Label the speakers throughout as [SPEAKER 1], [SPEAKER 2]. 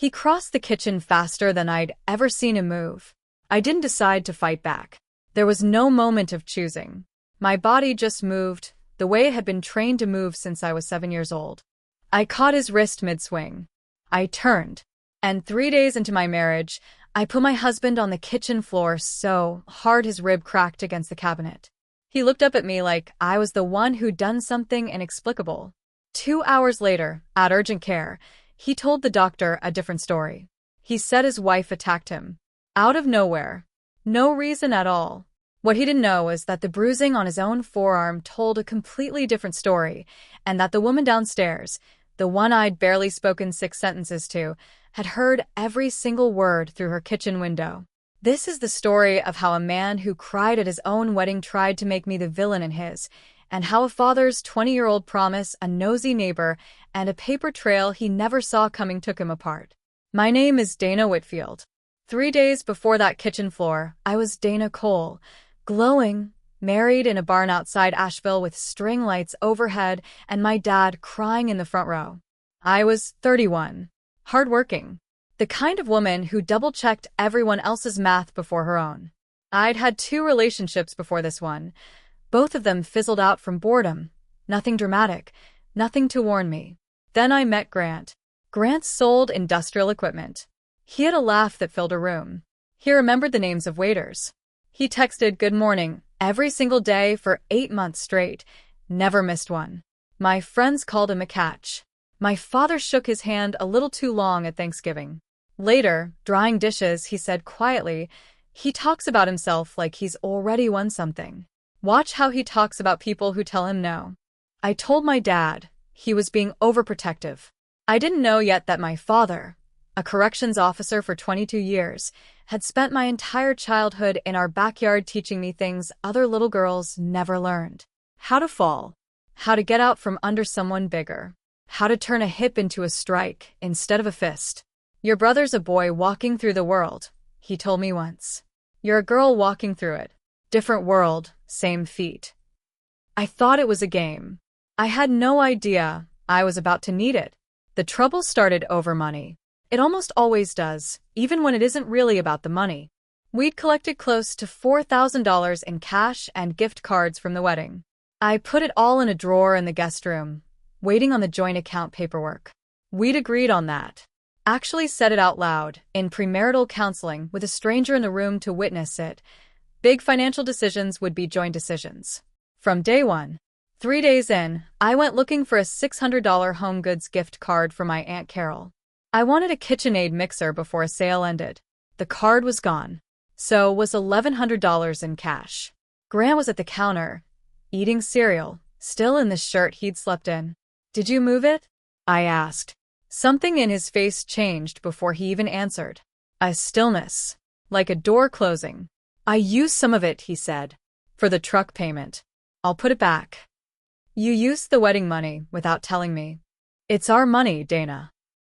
[SPEAKER 1] He crossed the kitchen faster than I'd ever seen him move. I didn't decide to fight back. There was no moment of choosing. My body just moved, the way it had been trained to move since I was 7 years old. I caught his wrist mid-swing. I turned, and 3 days into my marriage, I put my husband on the kitchen floor so hard his rib cracked against the cabinet. He looked up at me like I was the one who'd done something inexplicable. 2 hours later, at urgent care, he told the doctor a different story. He said his wife attacked him. Out of nowhere. No reason at all. What he didn't know was that the bruising on his own forearm told a completely different story, and that the woman downstairs, the one I'd barely spoken 6 sentences to, had heard every single word through her kitchen window. This is the story of how a man who cried at his own wedding tried to make me the villain in his, and how a father's 20-year-old promise, a nosy neighbor, and a paper trail he never saw coming took him apart. My name is Dana Whitfield. 3 days before that kitchen floor, I was Dana Cole, glowing, married in a barn outside Asheville with string lights overhead and my dad crying in the front row. I was 31. Hardworking. The kind of woman who double-checked everyone else's math before her own. I'd had 2 relationships before this one. Both of them fizzled out from boredom. Nothing dramatic. Nothing to warn me. Then I met Grant. Grant sold industrial equipment. He had a laugh that filled a room. He remembered the names of waiters. He texted good morning every single day for 8 months straight. Never missed one. My friends called him a catch. My father shook his hand a little too long at Thanksgiving. Later, drying dishes, he said quietly, "He talks about himself like he's already won something. Watch how he talks about people who tell him no." I told my dad. He was being overprotective. I didn't know yet that my father, a corrections officer for 22 years, had spent my entire childhood in our backyard teaching me things other little girls never learned. How to fall. How to get out from under someone bigger. How to turn a hip into a strike instead of a fist. "Your brother's a boy walking through the world," he told me once. "You're a girl walking through it. Different world, same feet." I thought it was a game. I had no idea I was about to need it. The trouble started over money. It almost always does, even when it isn't really about the money. We'd collected close to $4,000 in cash and gift cards from the wedding. I put it all in a drawer in the guest room, waiting on the joint account paperwork. We'd agreed on that. Actually said it out loud, in premarital counseling with a stranger in the room to witness it. Big financial decisions would be joint decisions. From day one. 3 days in, I went looking for a $600 home goods gift card for my Aunt Carol. I wanted a KitchenAid mixer before a sale ended. The card was gone. So was $1,100 in cash. Grant was at the counter, eating cereal, still in the shirt he'd slept in. "Did you move it?" I asked. Something in his face changed before he even answered. A stillness, like a door closing. "I used some of it," he said, "for the truck payment. I'll put it back." "You used the wedding money without telling me." "It's our money, Dana.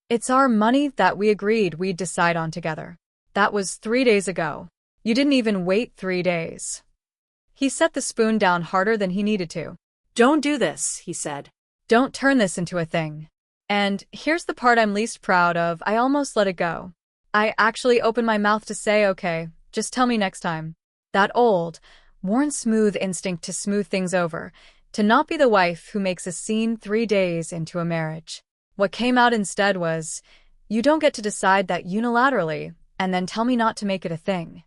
[SPEAKER 1] It's our money that we agreed we'd decide on together. That was 3 days ago. You didn't even wait 3 days." He set the spoon down harder than he needed to. "Don't do this," he said. "Don't turn this into a thing." And here's the part I'm least proud of. I almost let it go. I actually opened my mouth to say, "Okay, just tell me next time." That old, worn smooth instinct to smooth things over, to not be the wife who makes a scene 3 days into a marriage. What came out instead was, "You don't get to decide that unilaterally, and then tell me not to make it a thing."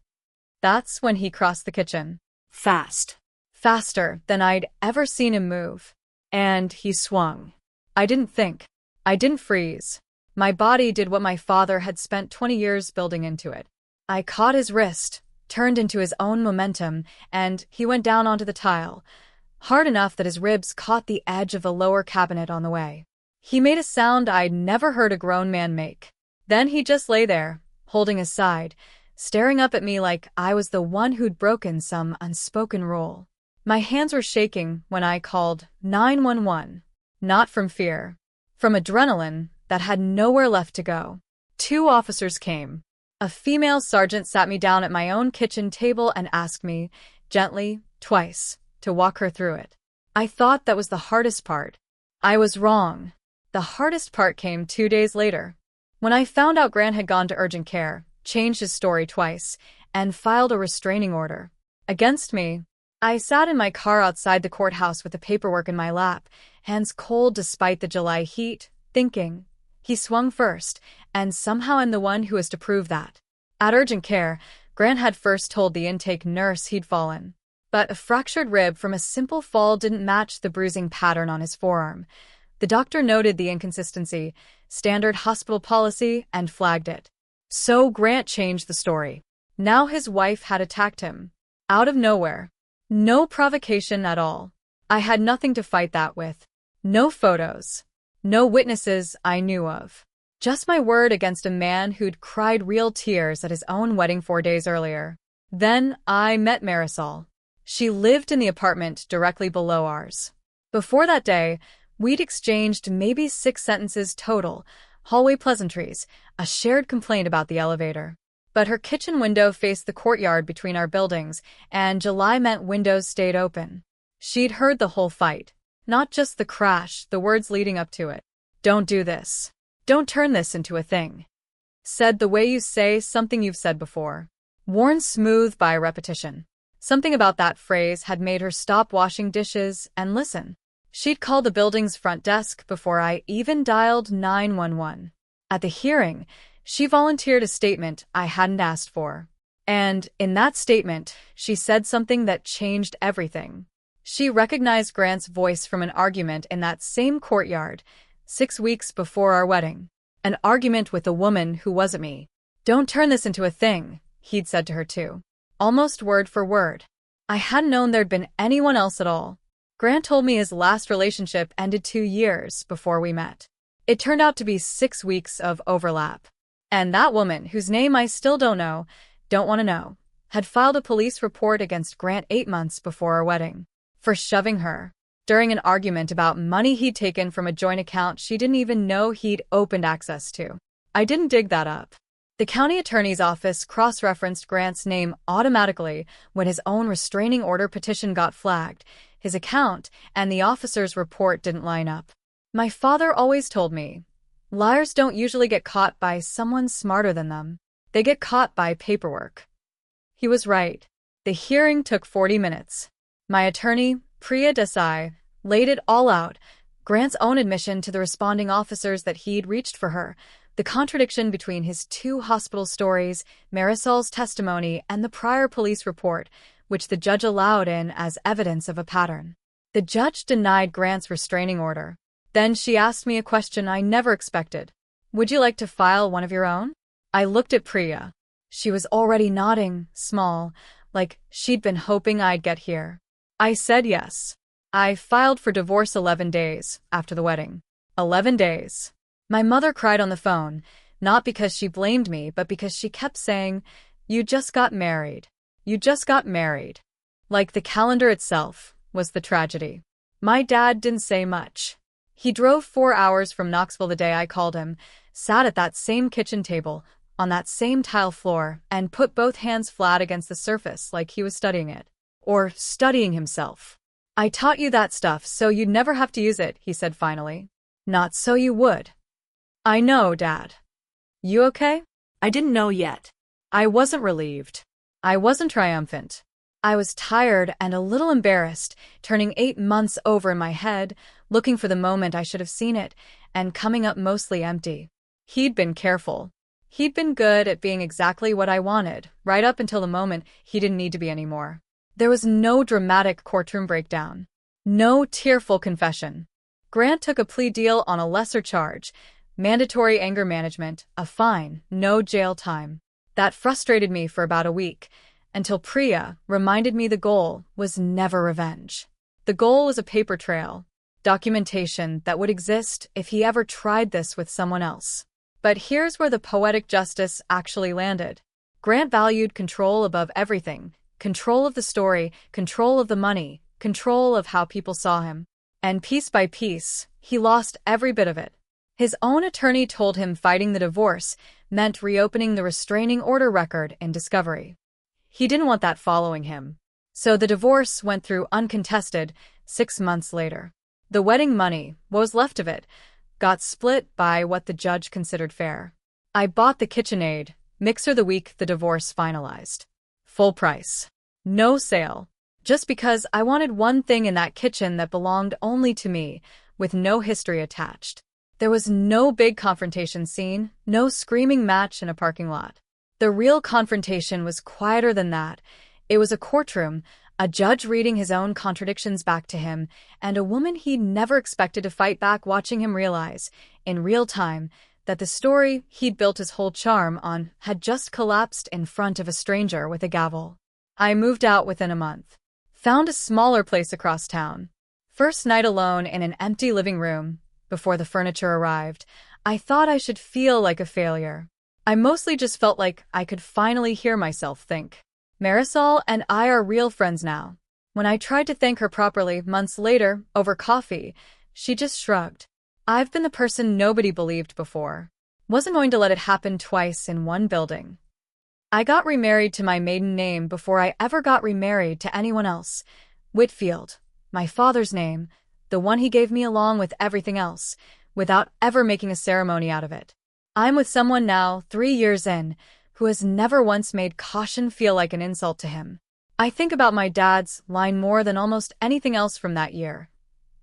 [SPEAKER 1] That's when he crossed the kitchen. Fast. Faster than I'd ever seen him move. And he swung. I didn't think. I didn't freeze. My body did what my father had spent 20 years building into it. I caught his wrist, turned into his own momentum, and he went down onto the tile, hard enough that his ribs caught the edge of the lower cabinet on the way. He made a sound I'd never heard a grown man make. Then he just lay there, holding his side, staring up at me like I was the one who'd broken some unspoken rule. My hands were shaking when I called 911. Not from fear. From adrenaline that had nowhere left to go. 2 officers came. A female sergeant sat me down at my own kitchen table and asked me, gently, twice, to walk her through it. I thought that was the hardest part. I was wrong. The hardest part came 2 days later. When I found out Grant had gone to urgent care, changed his story twice, and filed a restraining order against me, I sat in my car outside the courthouse with the paperwork in my lap, hands cold despite the July heat, thinking, he swung first, and somehow I'm the one who is to prove that. At urgent care, Grant had first told the intake nurse he'd fallen. But a fractured rib from a simple fall didn't match the bruising pattern on his forearm. The doctor noted the inconsistency, standard hospital policy, and flagged it. So Grant changed the story. Now his wife had attacked him. Out of nowhere. No provocation at all. I had nothing to fight that with. No photos. No witnesses I knew of. Just my word against a man who'd cried real tears at his own wedding 4 days earlier. Then I met Marisol. She lived in the apartment directly below ours. Before that day, we'd exchanged maybe 6 sentences total, hallway pleasantries, a shared complaint about the elevator. But her kitchen window faced the courtyard between our buildings, and July meant windows stayed open. She'd heard the whole fight. Not just the crash, the words leading up to it. Don't do this. Don't turn this into a thing. Said the way you say something you've said before. Worn smooth by repetition. Something about that phrase had made her stop washing dishes and listen. She'd called the building's front desk before I even dialed 911. At the hearing, she volunteered a statement I hadn't asked for. And in that statement, she said something that changed everything. She recognized Grant's voice from an argument in that same courtyard, 6 weeks before our wedding. An argument with a woman who wasn't me. Don't turn this into a thing, he'd said to her too. Almost word for word. I hadn't known there'd been anyone else at all. Grant told me his last relationship ended 2 years before we met. It turned out to be 6 weeks of overlap. And that woman, whose name I still don't want to know, had filed a police report against Grant 8 months before our wedding. For shoving her. During an argument about money he'd taken from a joint account she didn't even know he'd opened access to. I didn't dig that up. The county attorney's office cross-referenced Grant's name automatically when his own restraining order petition got flagged. His account and the officer's report didn't line up. My father always told me, liars don't usually get caught by someone smarter than them. They get caught by paperwork. He was right. The hearing took 40 minutes. My attorney, Priya Desai, laid it all out. Grant's own admission to the responding officers that he'd reached for her, the contradiction between his 2 hospital stories, Marisol's testimony, and the prior police report, which the judge allowed in as evidence of a pattern. The judge denied Grant's restraining order. Then she asked me a question I never expected. Would you like to file one of your own? I looked at Priya. She was already nodding, small, like she'd been hoping I'd get here. I said yes. I filed for divorce 11 days after the wedding. 11 days. My mother cried on the phone, not because she blamed me, but because she kept saying, you just got married. You just got married. Like the calendar itself was the tragedy. My dad didn't say much. He drove 4 hours from Knoxville the day I called him, sat at that same kitchen table, on that same tile floor, and put both hands flat against the surface like he was studying it. Or studying himself. I taught you that stuff so you'd never have to use it, he said finally. Not so you would. I know, Dad. You okay? I didn't know yet. I wasn't relieved. I wasn't triumphant. I was tired and a little embarrassed, turning 8 months over in my head, looking for the moment I should have seen it, and coming up mostly empty. He'd been careful. He'd been good at being exactly what I wanted, right up until the moment he didn't need to be anymore. There was no dramatic courtroom breakdown. No tearful confession. Grant took a plea deal on a lesser charge, mandatory anger management, a fine, no jail time. That frustrated me for about a week, until Priya reminded me the goal was never revenge. The goal was a paper trail, documentation that would exist if he ever tried this with someone else. But here's where the poetic justice actually landed. Grant valued control above everything, control of the story, control of the money, control of how people saw him. And piece by piece, he lost every bit of it. His own attorney told him fighting the divorce meant reopening the restraining order record in discovery. He didn't want that following him. So the divorce went through uncontested 6 months later. The wedding money, what was left of it, got split by what the judge considered fair. I bought the KitchenAid, mixer the week the divorce finalized. Full price. No sale. Just because I wanted one thing in that kitchen that belonged only to me, with no history attached. There was no big confrontation scene, no screaming match in a parking lot. The real confrontation was quieter than that. It was a courtroom, a judge reading his own contradictions back to him, and a woman he'd never expected to fight back watching him realize, in real time, that the story he'd built his whole charm on had just collapsed in front of a stranger with a gavel. I moved out within a month. Found a smaller place across town. First night alone in an empty living room. Before the furniture arrived, I thought I should feel like a failure. I mostly just felt like I could finally hear myself think. Marisol and I are real friends now. When I tried to thank her properly months later, over coffee, she just shrugged. I've been the person nobody believed before. Wasn't going to let it happen twice in one building. I got remarried to my maiden name before I ever got remarried to anyone else. Whitfield, my father's name, the one he gave me along with everything else, without ever making a ceremony out of it. I'm with someone now, 3 years in, who has never once made caution feel like an insult to him. I think about my dad's line more than almost anything else from that year.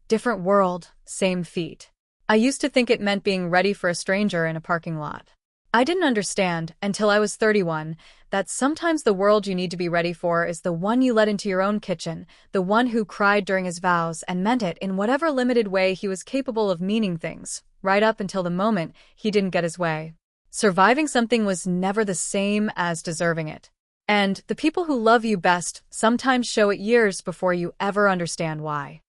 [SPEAKER 1] Different world, same feet. I used to think it meant being ready for a stranger in a parking lot. I didn't understand, until I was 31, that sometimes the world you need to be ready for is the one you let into your own kitchen, the one who cried during his vows and meant it in whatever limited way he was capable of meaning things, right up until the moment he didn't get his way. Surviving something was never the same as deserving it. And the people who love you best sometimes show it years before you ever understand why.